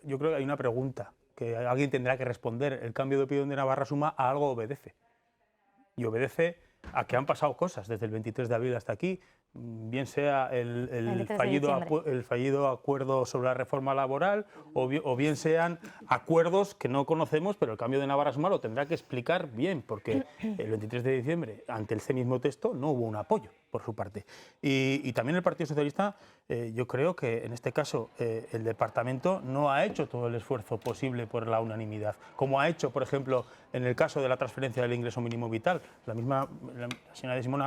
Yo creo que hay una pregunta que alguien tendrá que responder. ¿El cambio de opinión de Navarra Suma a algo obedece? Y obedece a que han pasado cosas desde el 23 de abril hasta aquí, bien sea el fallido acuerdo sobre la reforma laboral o bien sean acuerdos que no conocemos, pero el cambio de Navarra Suma lo tendrá que explicar bien, porque el 23 de diciembre, ante ese mismo texto, no hubo un apoyo por su parte. Y también el Partido Socialista, yo creo que en este caso el departamento no ha hecho todo el esfuerzo posible por la unanimidad, como ha hecho, por ejemplo, en el caso de la transferencia del ingreso mínimo vital. La señora de Simón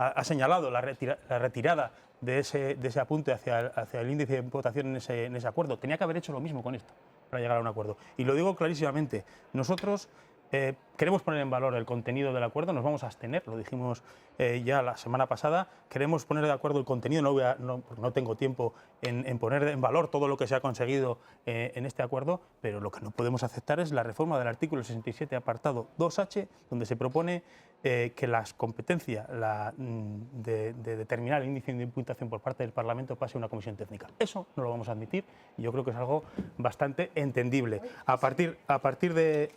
ha señalado la retirada de ese apunte hacia el índice de votación en ese acuerdo. Tenía que haber hecho lo mismo con esto para llegar a un acuerdo. Y lo digo clarísimamente, nosotros queremos poner en valor el contenido del acuerdo, nos vamos a abstener, lo dijimos ya la semana pasada, queremos poner de acuerdo el contenido, no tengo tiempo en poner en valor todo lo que se ha conseguido en este acuerdo, pero lo que no podemos aceptar es la reforma del artículo 67, apartado 2H, donde se propone que las competencias de determinar el índice de imputación por parte del Parlamento pase a una comisión técnica. Eso no lo vamos a admitir y yo creo que es algo bastante entendible. A partir de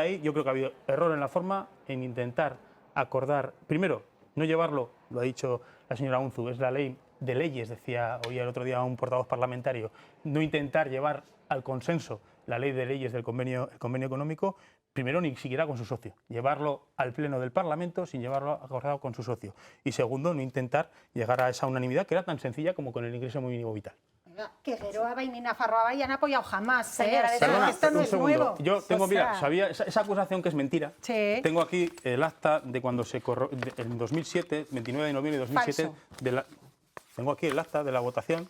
ahí, yo creo que ha habido error en la forma, en intentar acordar, primero, no llevarlo, lo ha dicho la señora Unzu, es la ley de leyes, decía hoy el otro día un portavoz parlamentario, no intentar llevar al consenso la ley de leyes del convenio económico, primero ni siquiera con su socio, llevarlo al Pleno del Parlamento sin llevarlo acordado con su socio. Y segundo, no intentar llegar a esa unanimidad que era tan sencilla como con el ingreso mínimo vital. Que Geroa y ni Nafarroa y han apoyado jamás. Señora, esto no es nuevo. Yo tengo, mira, sabía esa acusación que es mentira. Sí. Tengo aquí el acta de cuando en 2007, 29 de noviembre de 2007, tengo aquí el acta de la votación.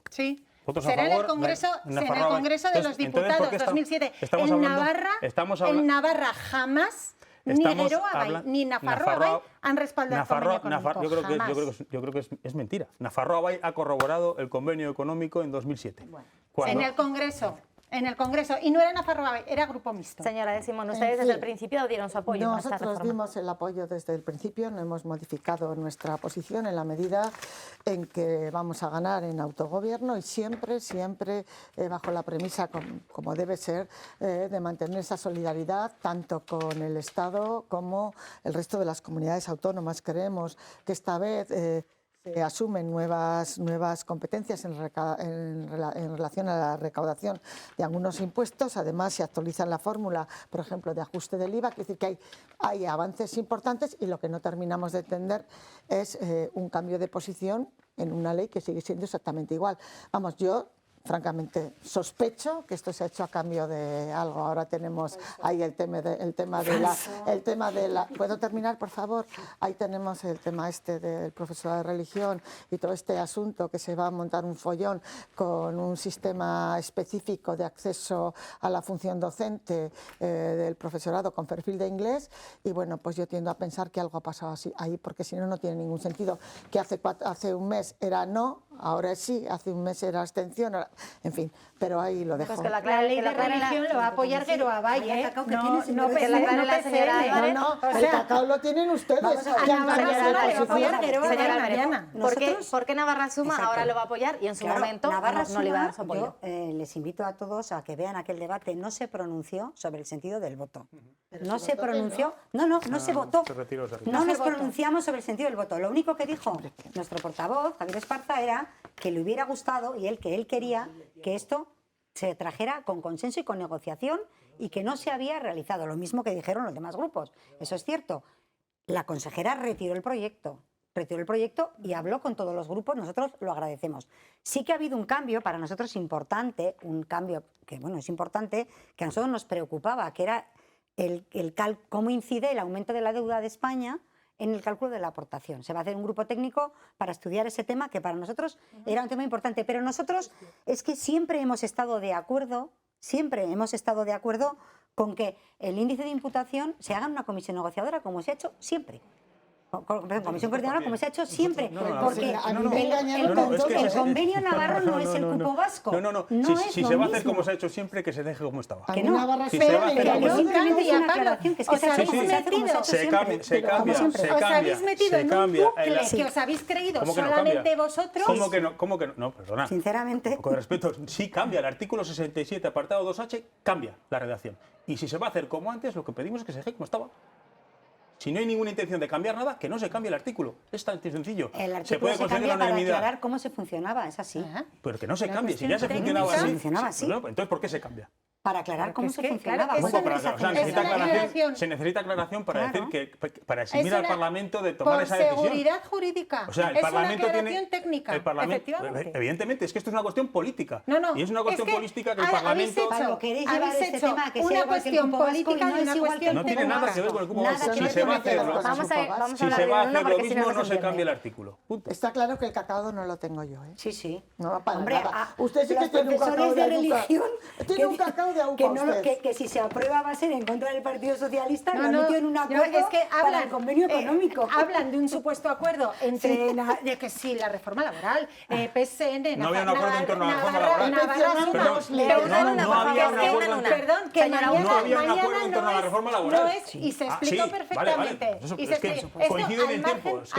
Sí. Votos será a favor, en el Congreso de los Diputados, 2007. En Navarra jamás ni Geroa ni Nafarroa han respaldado el convenio económico. Yo creo que es mentira. Nafarroa ha corroborado el convenio económico en 2007. Bueno. En el Congreso, y no era Nafarroa, era Grupo Mixto. Señora de Simón, ustedes desde el principio dieron su apoyo a esta reforma. Nosotros dimos el apoyo desde el principio, no hemos modificado nuestra posición en la medida en que vamos a ganar en autogobierno y siempre bajo la premisa, como debe ser, de mantener esa solidaridad tanto con el Estado como el resto de las comunidades autónomas. Creemos que esta vez se asumen nuevas competencias en relación a la recaudación de algunos impuestos. Además, se actualiza la fórmula, por ejemplo, de ajuste del IVA, es decir, que hay avances importantes y lo que no terminamos de entender es un cambio de posición en una ley que sigue siendo exactamente igual. Vamos, yo francamente sospecho que esto se ha hecho a cambio de algo. Ahora tenemos ahí el tema de la ¿puedo terminar, por favor? Ahí tenemos el tema del profesorado de religión y todo este asunto que se va a montar un follón con un sistema específico de acceso a la función docente del profesorado con perfil de inglés y bueno, pues yo tiendo a pensar que algo ha pasado así ahí, porque si no, no tiene ningún sentido que hace un mes era no, ahora sí, hace un mes era abstención, en fin, pero ahí lo dejo. Pues que la ley de religión lo va a apoyar Geroa Bay, ¿eh? No, que la aclare la señora Álvarez. El cacao lo tienen ustedes. Señora, ¿por qué Navarra Suma ahora lo va a apoyar y en su momento no le iba a dar su apoyo? Yo les invito a todos a que vean aquel debate. No se pronunció sobre el sentido del voto. No se pronunció. No se votó. No nos pronunciamos sobre el sentido del voto. Lo único que dijo nuestro portavoz, Javier Esparza, era que le hubiera gustado y que él quería que esto se trajera con consenso y con negociación y que no se había realizado. Lo mismo que dijeron los demás grupos. Eso es cierto. La consejera retiró el proyecto. retiró el proyecto y habló con todos los grupos, nosotros lo agradecemos. Sí que ha habido un cambio para nosotros importante, un cambio que bueno, es importante, que a nosotros nos preocupaba, que era cómo incide el aumento de la deuda de España en el cálculo de la aportación. Se va a hacer un grupo técnico para estudiar ese tema, que para nosotros era un tema importante, pero nosotros es que siempre hemos estado de acuerdo con que el índice de imputación se haga en una comisión negociadora, como se ha hecho siempre. Comisión coordinadora, como se ha hecho siempre, porque el convenio navarro no es el cupo vasco. Si se va a hacer como se ha hecho siempre, que se deje como estaba. Que no, si se va a hacer como simplemente es una aclaración, que es que se hace como se ha hecho siempre. Se cambia. Os habéis metido en un bucle que os habéis creído solamente vosotros. ¿Cómo que no? No, perdona. Sinceramente. Con respeto, sí cambia. El artículo 67, apartado 2H, cambia la redacción. Y si se va a hacer como antes, lo que pedimos es que se deje como estaba. Si no hay ninguna intención de cambiar nada, que no se cambie el artículo. Es tan sencillo. El artículo se puede conseguir la unanimidad. para aclarar cómo se funcionaba, es así. Pero que no se cambie, si ya se funcionaba así. Entonces, ¿por qué se cambia? Para aclarar cómo se funcionaba. Se necesita aclaración para decir que para eximir al Parlamento de tomar esa decisión. Por seguridad jurídica. O sea, el Parlamento es una aclaración técnica. Efectivamente. Evidentemente, es que esto es una cuestión política. No, y es una cuestión política que el Parlamento... Habéis hecho una cuestión política y una cuestión técnica. No tiene nada que ver con el cupo vasco. Si se va a hacer lo mismo, no se cambia el artículo. Está claro que el cacao no lo tengo yo, ¿eh? Sí. No va para Hombre, nada. Usted sí que tiene un cacao de religión. Tiene un cacao de aupa. Que si se aprueba va a ser en contra del Partido Socialista, lo han metido en un acuerdo para el convenio económico. Hablan de un supuesto acuerdo entre de que sí, la reforma laboral, PSN, no había un acuerdo en torno a la reforma laboral. No había un acuerdo en torno a la reforma laboral. Y se explicó perfectamente. Coincide en el tiempo. Es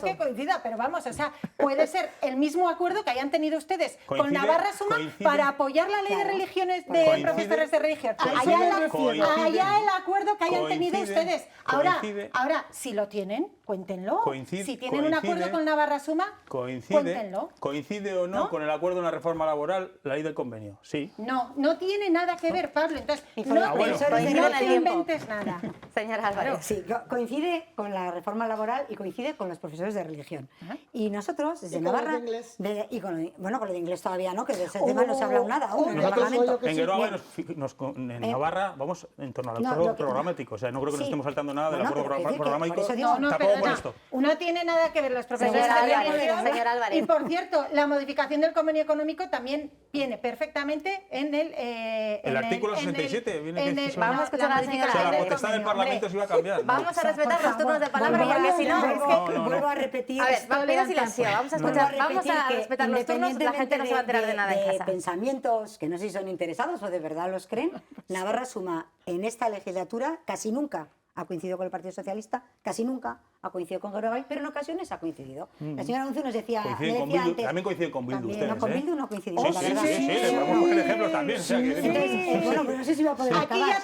que coincida, pero vamos, o sea, puede ser el mismo acuerdo que hayan tenido ustedes con Navarra Suma para apoyar la ley de religiones de profesores de religión. Allá el acuerdo que hayan tenido ustedes. Ahora, si lo tienen, cuéntenlo. Si tienen un acuerdo con Navarra Suma, cuéntenlo. ¿Coincide o no con el acuerdo de la reforma laboral la ley del convenio? Sí. No tiene nada que ver, Pablo. Entonces, no te inventes nada. Señora Álvarez. Sí, coincide con la reforma laboral y coincide con los profesores de religión. Y nosotros, desde Navarra... Con lo de inglés todavía no, que de ese tema no se ha hablado nada aún en el Parlamento. En Navarra vamos en torno al acuerdo programático. O sea, no creo que nos estemos saltando nada del acuerdo programático. Tampoco por esto. No tiene nada que ver los profesores de religión. Señor Álvarez. Y por cierto, la modificación del convenio económico también viene perfectamente en el artículo 67. Vamos a escuchar a la señora. O sea, la potestad del Parlamento se iba a cambiar. Vamos a respetar los turnos de palabra porque si no... Vuelvo a repetir... A ver, pido silencio. Vamos a escuchar. Vamos a respetar los turnos. La gente no se va a enterar de nada en casa. Pensamientos que no sé si son interesados o de verdad los creen, Navarra Suma en esta legislatura casi nunca ha coincidido con el Partido Socialista, casi nunca ha coincidido con Gerogai, pero en ocasiones ha coincidido. La señora Unzu nos decía, antes... También coinciden con Bildu ustedes, No, con Bildu no coincidimos, la verdad. Sí, le podemos coger ejemplos también. Bueno, pero no sé si va a poder acabar.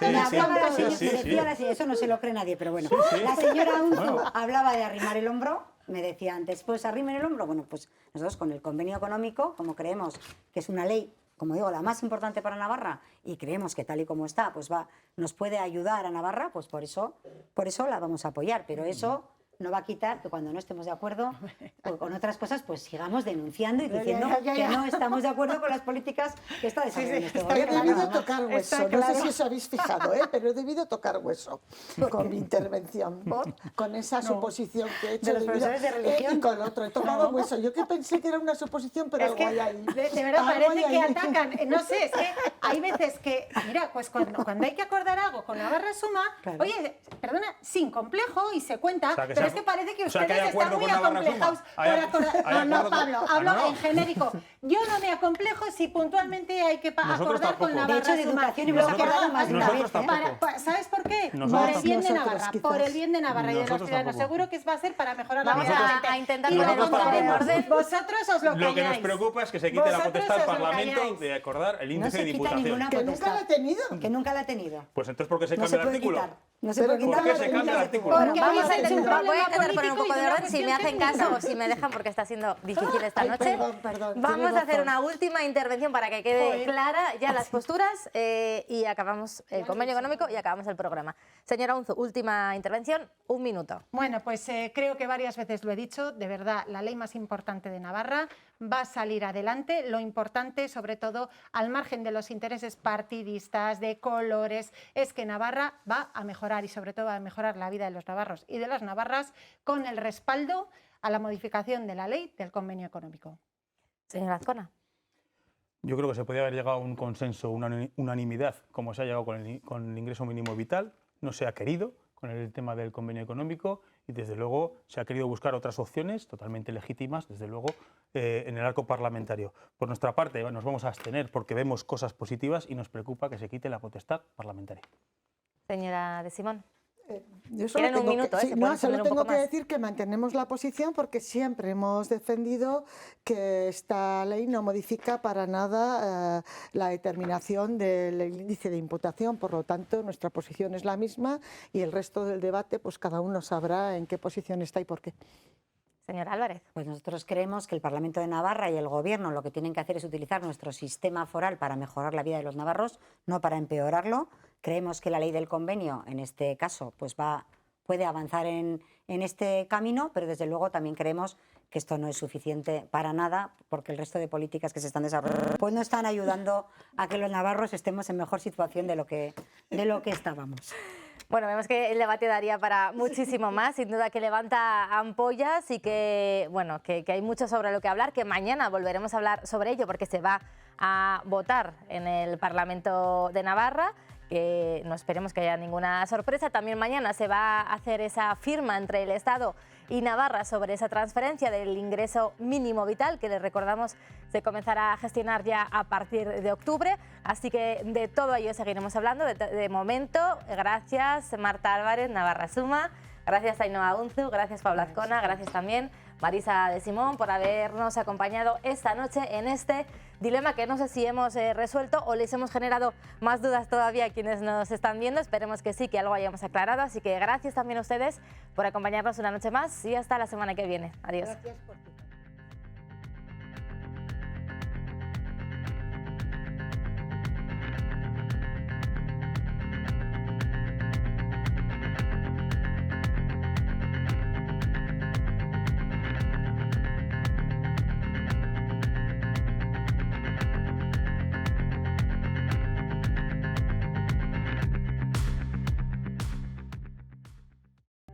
Eso no se lo cree nadie, pero bueno. La señora Unzu hablaba de arrimar el hombro, me decía antes, pues arrimen el hombro. Bueno, pues nosotros con el convenio económico, como creemos que es una ley, como digo, la más importante para Navarra, y creemos que tal y como está, pues nos puede ayudar a Navarra, pues por eso la vamos a apoyar. Pero eso no va a quitar que cuando no estemos de acuerdo con otras cosas, pues sigamos denunciando y diciendo que no estamos de acuerdo con las políticas que está desarrollando este gobierno. He debido tocar hueso, no sé si os habéis fijado, pero he debido tocar hueso con mi intervención, con esa suposición que he hecho de los profesores de religión. Y con el otro, he tocado hueso. Yo que pensé que era una suposición, pero algo hay ahí. De verdad, parece que atacan. No sé, es que hay veces que, mira, pues cuando hay que acordar algo con Navarra Suma, oye, perdona, sin complejo y se cuenta, pero es que parece que ustedes están muy acomplejados por acordar. No, Pablo, hablo en genérico. Yo no me acomplejo si puntualmente hay que acordar con Navarra. De hecho, de educación hemos acordado más de una vez. ¿Sabes por qué? Por el bien de Navarra. Por el bien de Navarra y de los ciudadanos. Seguro que va a ser para mejorar la vida de la gente. A intentar poner en orden. Vosotros os lo calláis. Lo que nos preocupa es que se quite la potestad al Parlamento de acordar el índice de diputación. Que nunca la ha tenido. Que nunca la ha tenido. Pues entonces, ¿por qué se cambia el artículo? No se puede quitar. ¿Por qué se cambia el artículo? Vamos a intentar. a intentar poner un político poco y de de una orden, si me cuestión hacen técnica. caso o si me dejan, porque está siendo difícil esta Ay, noche. perdón, Vamos tienes a hacer razón. una última intervención para que quede Joder. clara ya las posturas y acabamos el convenio económico y acabamos el programa. Señora Unzu, última intervención, 1 minuto. Bueno, pues creo que varias veces lo he dicho, de verdad, la ley más importante de Navarra va a salir adelante. Lo importante, sobre todo, al margen de los intereses partidistas, de colores, es que Navarra va a mejorar y sobre todo va a mejorar la vida de los navarros y de las navarras con el respaldo a la modificación de la ley del convenio económico. Señora Azcona. Yo creo que se podía haber llegado a un consenso, una unanimidad, como se ha llegado con el ingreso mínimo vital. No se ha querido con el tema del convenio económico y desde luego se ha querido buscar otras opciones totalmente legítimas, desde luego, en el arco parlamentario. Por nuestra parte nos vamos a abstener porque vemos cosas positivas y nos preocupa que se quite la potestad parlamentaria. Señora de Simón. Yo solo Tienen un tengo minuto, que, si sí, pueden no, solo extender un tengo poco que más. decir que mantenemos la posición porque siempre hemos defendido que esta ley no modifica para nada la determinación del índice de imputación, por lo tanto nuestra posición es la misma y el resto del debate pues cada uno sabrá en qué posición está y por qué. Señora Álvarez. Pues nosotros creemos que el Parlamento de Navarra y el Gobierno lo que tienen que hacer es utilizar nuestro sistema foral para mejorar la vida de los navarros, no para empeorarlo. Creemos que la ley del convenio, en este caso, pues puede avanzar en este camino, pero desde luego también creemos que esto no es suficiente para nada, porque el resto de políticas que se están desarrollando pues no están ayudando a que los navarros estemos en mejor situación de lo que estábamos. Bueno, vemos que el debate daría para muchísimo más, sin duda que levanta ampollas y que, bueno, que hay mucho sobre lo que hablar, que mañana volveremos a hablar sobre ello porque se va a votar en el Parlamento de Navarra, que no esperemos que haya ninguna sorpresa. También mañana se va a hacer esa firma entre el Estado y Navarra sobre esa transferencia del ingreso mínimo vital, que les recordamos se comenzará a gestionar ya a partir de octubre. Así que de todo ello seguiremos hablando. De momento, gracias Marta Álvarez, Navarra Suma, gracias Ainhoa Unzu, gracias Paula Azcona, gracias también Marisa de Simón por habernos acompañado esta noche en este dilema que no sé si hemos resuelto o les hemos generado más dudas todavía a quienes nos están viendo. Esperemos que sí, que algo hayamos aclarado. Así que gracias también a ustedes por acompañarnos una noche más y hasta la semana que viene. Adiós. Gracias por tu